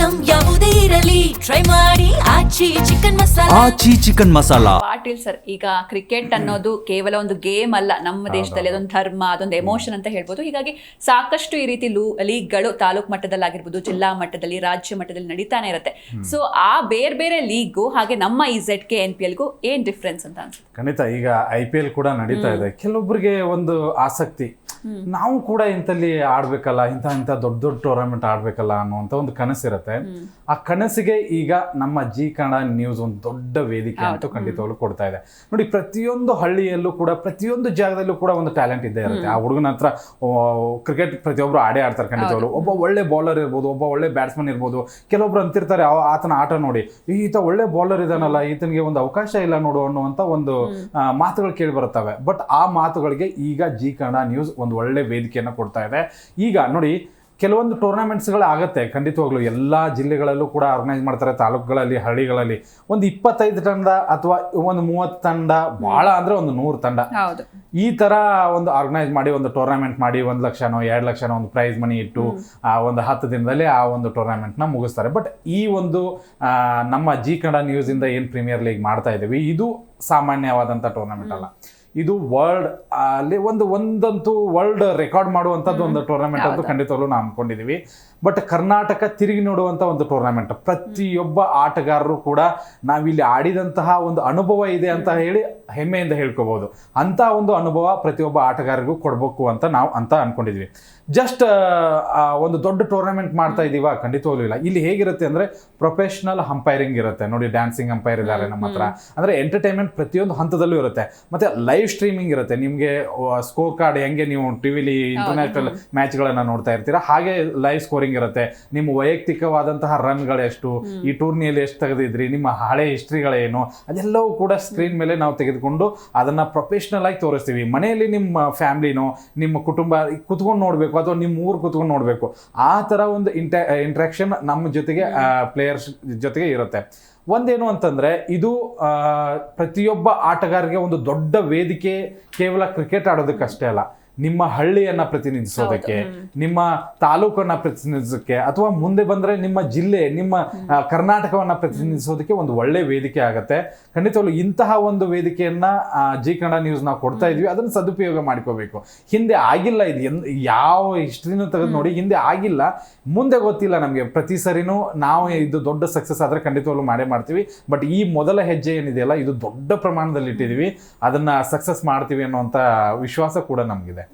Item ಯಾವುದೇ ಇರಲಿ try ಮಾಡಿ ಆಚಿ ಚಿಕನ್ ಮಸಾಲಾ. ಆಚಿ ಚಿಕನ್ ಮಸಾಲಾ. ಪಾಟೀಲ್ ಸರ್, ಈಗ ಕ್ರಿಕೆಟ್ ಅನ್ನೋದು ಕೇವಲ ಒಂದು ಗೇಮ್ ಅಲ್ಲ, ನಮ್ಮ ದೇಶದಲ್ಲಿ ಅದೊಂದು ಧರ್ಮ, ಅದೊಂದು ಎಮೋಷನ್ ಅಂತ ಹೇಳ್ಬೋದು. ಹೀಗಾಗಿ ಸಾಕಷ್ಟು ಈ ರೀತಿ ಲೀಗ್ಗಳು ತಾಲೂಕು ಮಟ್ಟದಲ್ಲಾಗಿರ್ಬೋದು, ಜಿಲ್ಲಾ ಮಟ್ಟದಲ್ಲಿ, ರಾಜ್ಯ ಮಟ್ಟದಲ್ಲಿ ನಡೀತಾನೆ ಇರುತ್ತೆ. ಸೊ ಆ ಬೇರೆ ಬೇರೆ ಲೀಗು ಹಾಗೆ ನಮ್ಮ ಈ ZK NPLಗೂ ಏನ್ ಡಿಫ್ರೆನ್ಸ್ ಅಂತ ಅನ್ಸುತ್ತೆ? ಖಂಡಿತ. ಈಗ IPL ಕೂಡ ನಡೀತಾ ಇದೆ. ಕೆಲವೊಬ್ಬರಿಗೆ ಒಂದು ಆಸಕ್ತಿ, ನಾವು ಕೂಡ ಇಂಥಲ್ಲಿ ಆಡ್ಬೇಕಲ್ಲ, ಇಂಥ ದೊಡ್ಡ ದೊಡ್ಡ ಟೂರ್ನಮೆಂಟ್ ಆಡ್ಬೇಕಲ್ಲ ಅನ್ನುವಂಥ ಒಂದು ಕನಸಿರುತ್ತೆ. ಆ ಕನಸಿಗೆ ಈಗ ನಮ್ಮ ಜಿ ಕನ್ನಡ ನ್ಯೂಸ್ ಒಂದು ದೊಡ್ಡ ವೇದಿಕೆ ಅಂತೂ ಖಂಡಿತವಾಗ್ಲೂ ಕೊಡ್ತಾ ಇದೆ. ನೋಡಿ, ಪ್ರತಿಯೊಂದು ಹಳ್ಳಿಯಲ್ಲೂ ಕೂಡ, ಪ್ರತಿಯೊಂದು ಜಾಗದಲ್ಲೂ ಕೂಡ ಒಂದು ಟ್ಯಾಲೆಂಟ್ ಇದ್ದೇ ಇರುತ್ತೆ. ಆ ಹುಡುಗನ ಹತ್ರ ಕ್ರಿಕೆಟ್ ಪ್ರತಿಯೊಬ್ಬರು ಆಡ್ತಾರೆ ಖಂಡಿತವಾಗ್ಲೂ. ಒಬ್ಬ ಒಳ್ಳೆ ಬೌಲರ್ ಇರ್ಬೋದು, ಒಬ್ಬ ಒಳ್ಳೆ ಬ್ಯಾಟ್ಸ್ಮನ್ ಇರ್ಬೋದು. ಕೆಲವೊಬ್ರು ಅಂತಿರ್ತಾರೆ ಆತನ ಆಟ ನೋಡಿ, ಈತ ಒಳ್ಳೆ ಬೌಲರ್ ಇದಾನಲ್ಲ, ಈತನಿಗೆ ಒಂದು ಅವಕಾಶ ಇಲ್ಲ ನೋಡು ಅನ್ನುವಂಥ ಒಂದು ಮಾತುಗಳು ಕೇಳಿ ಬರುತ್ತವೆ. ಬಟ್ ಆ ಮಾತುಗಳಿಗೆ ಈಗ ಜಿ ಕನ್ನಡ ನ್ಯೂಸ್ ಒಂದು ಒಳ್ಳೆ ವೇದಿಕೆಯನ್ನು ಕೊಡ್ತಾ ಇದೆ. ಈಗ ನೋಡಿ, ಕೆಲವೊಂದು ಟೂರ್ನಮೆಂಟ್ಸ್ಗಳು ಆಗುತ್ತೆ ಖಂಡಿತವಾಗ್ಲೂ. ಎಲ್ಲ ಜಿಲ್ಲೆಗಳಲ್ಲೂ ಕೂಡ ಆರ್ಗನೈಸ್ ಮಾಡ್ತಾರೆ, ತಾಲೂಕುಗಳಲ್ಲಿ, ಹಳ್ಳಿಗಳಲ್ಲಿ. ಒಂದು 25 ತಂಡ ಅಥವಾ ಒಂದು 30 ತಂಡ, ಭಾಳ ಅಂದರೆ ಒಂದು 100 ತಂಡ, ಈ ಥರ ಒಂದು ಆರ್ಗನೈಸ್ ಮಾಡಿ ಒಂದು ಟೂರ್ನಮೆಂಟ್ ಮಾಡಿ 1 ಲಕ್ಷನೋ 2 ಲಕ್ಷನೋ ಒಂದು ಪ್ರೈಸ್ ಮನಿ ಇಟ್ಟು ಒಂದು 10 ದಿನದಲ್ಲಿ ಆ ಒಂದು ಟೂರ್ನಮೆಂಟ್ನ ಮುಗಿಸ್ತಾರೆ. ಬಟ್ ಈ ಒಂದು ನಮ್ಮ ಜಿ ಕನ್ನಡ ನ್ಯೂಸಿಂದ ಏನು ಪ್ರೀಮಿಯರ್ ಲೀಗ್ ಮಾಡ್ತಾ ಇದ್ದೀವಿ, ಇದು ಸಾಮಾನ್ಯವಾದಂಥ ಟೂರ್ನಮೆಂಟ್ ಅಲ್ಲ. ಇದು ವರ್ಲ್ಡ್ ಅಲ್ಲಿ ಒಂದಂತೂ ವರ್ಲ್ಡ್ ರೆಕಾರ್ಡ್ ಮಾಡುವಂಥದ್ದು ಒಂದು ಟೂರ್ನಮೆಂಟ್ ಅಂತೂ ಖಂಡಿತವಾಗ್ಲೂ ನಾವು ಅಂದ್ಕೊಂಡಿದ್ದೀವಿ. ಬಟ್ ಕರ್ನಾಟಕ ತಿರುಗಿ ನೋಡುವಂಥ ಒಂದು ಟೂರ್ನಮೆಂಟ್. ಪ್ರತಿಯೊಬ್ಬ ಆಟಗಾರರು ಕೂಡ ನಾವಿಲ್ಲಿ ಆಡಿದಂತಹ ಒಂದು ಅನುಭವ ಇದೆ ಅಂತ ಹೇಳಿ ಹೆಮ್ಮೆಯಿಂದ ಹೇಳ್ಕೋಬಹುದು. ಅಂಥ ಒಂದು ಅನುಭವ ಪ್ರತಿಯೊಬ್ಬ ಆಟಗಾರರಿಗೂ ಕೊಡಬೇಕು ಅಂತ ನಾವು ಅಂದ್ಕೊಂಡಿದ್ವಿ. ಜಸ್ಟ್ ಒಂದು ದೊಡ್ಡ ಟೂರ್ನಮೆಂಟ್ ಮಾಡ್ತಾ ಇದ್ದೀವ? ಖಂಡಿತವಾಗ್ಲೂ ಇಲ್ಲ. ಇಲ್ಲಿ ಹೇಗಿರುತ್ತೆ ಅಂದರೆ ಪ್ರೊಫೆಷ್ನಲ್ ಅಂಪೈರಿಂಗ್ ಇರುತ್ತೆ. ನೋಡಿ, ಡ್ಯಾನ್ಸಿಂಗ್ ಅಂಪೈರ್ ಇದ್ದಾರೆ ನಮ್ಮ ಹತ್ರ. ಅಂದರೆ ಎಂಟರ್ಟೈನ್ಮೆಂಟ್ ಪ್ರತಿಯೊಂದು ಹಂತದಲ್ಲೂ ಇರುತ್ತೆ. ಮತ್ತು ಲೈವ್ ಸ್ಟ್ರೀಮಿಂಗ್ ಇರುತ್ತೆ. ನಿಮಗೆ ಸ್ಕೋರ್ ಕಾರ್ಡ್ ಹೆಂಗೆ ನೀವು ಟಿವಿಲಿ ಇಂಟರ್ನ್ಯಾಷನಲ್ ಮ್ಯಾಚ್ಗಳನ್ನು ನೋಡ್ತಾ ಇರ್ತೀರಾ, ಹಾಗೆ ಲೈವ್ ಸ್ಕೋರಿಂಗ್ ಇರುತ್ತೆ. ನಿಮ್ಮ ವೈಯಕ್ತಿಕವಾದಂತಹ ರನ್ಗಳೆಷ್ಟು, ಈ ಟೂರ್ನಿಯಲ್ಲಿ ಎಷ್ಟು ತೆಗೆದಿದ್ರಿ, ನಿಮ್ಮ ಹಳೆ ಹಿಸ್ಟ್ರಿಗಳೇನು, ಅದೆಲ್ಲವೂ ಕೂಡ ಸ್ಕ್ರೀನ್ ಮೇಲೆ ನಾವು ತೆಗೆದುಕೊಂಡು ಅದನ್ನು ಪ್ರೊಫೆಷ್ನಲ್ ಆಗಿ ತೋರಿಸ್ತೀವಿ. ಮನೆಯಲ್ಲಿ ನಿಮ್ಮ ಫ್ಯಾಮ್ಲಿನೋ ನಿಮ್ಮ ಕುಟುಂಬ ಕುತ್ಕೊಂಡು ನೋಡಬೇಕು ಅಥವಾ ನಿಮ್ಮ ಊರು ಕುತ್ಕೊಂಡು ನೋಡಬೇಕು, ಆ ಥರ ಒಂದು ಇಂಟ್ರಾಕ್ಷನ್ ನಮ್ಮ ಜೊತೆಗೆ ಪ್ಲೇಯರ್ಸ್ ಜೊತೆಗೆ ಇರುತ್ತೆ. ಒಂದೇನು ಅಂತಂದರೆ, ಇದು ಪ್ರತಿಯೊಬ್ಬ ಆಟಗಾರರಿಗೆ ಒಂದು ದೊಡ್ಡ ವೇದಿಕೆ. ಕೇವಲ ಕ್ರಿಕೆಟ್ ಆಡೋದಕ್ಕಷ್ಟೇ ಅಲ್ಲ, ನಿಮ್ಮ ಹಳ್ಳಿಯನ್ನು ಪ್ರತಿನಿಧಿಸೋದಕ್ಕೆ, ನಿಮ್ಮ ತಾಲೂಕನ್ನು ಪ್ರತಿನಿಧಿಸೋಕ್ಕೆ, ಅಥವಾ ಮುಂದೆ ಬಂದರೆ ನಿಮ್ಮ ಜಿಲ್ಲೆ, ನಿಮ್ಮ ಕರ್ನಾಟಕವನ್ನು ಪ್ರತಿನಿಧಿಸೋದಕ್ಕೆ ಒಂದು ಒಳ್ಳೆ ವೇದಿಕೆ ಆಗುತ್ತೆ. ಖಂಡಿತವಾಗ್ಲೂ ಇಂತಹ ಒಂದು ವೇದಿಕೆಯನ್ನು ಜಿ ಕನ್ನಡ ನ್ಯೂಸ್ ನಾವು ಕೊಡ್ತಾ ಇದ್ವಿ. ಅದನ್ನು ಸದುಪಯೋಗ ಮಾಡ್ಕೋಬೇಕು. ಹಿಂದೆ ಆಗಿಲ್ಲ ಇದು, ಯಾವ ಹಿಸ್ಟ್ರಿನೂ ತೆಗೆದು ನೋಡಿ, ಹಿಂದೆ ಆಗಿಲ್ಲ, ಮುಂದೆ ಗೊತ್ತಿಲ್ಲ ನಮಗೆ. ಪ್ರತಿ ಸರಿನೂ ನಾವು ಇದು ದೊಡ್ಡ ಸಕ್ಸಸ್ ಆದರೆ ಖಂಡಿತವಾಗ್ಲೂ ಮಾಡೇ ಮಾಡ್ತೀವಿ. ಬಟ್ ಈ ಮೊದಲ ಹೆಜ್ಜೆ ಏನಿದೆಯಲ್ಲ, ಇದು ದೊಡ್ಡ ಪ್ರಮಾಣದಲ್ಲಿ ಇಟ್ಟಿದ್ದೀವಿ. ಅದನ್ನು ಸಕ್ಸಸ್ ಮಾಡ್ತೀವಿ ಅನ್ನುವಂಥ ವಿಶ್ವಾಸ ಕೂಡ ನಮಗಿದೆ.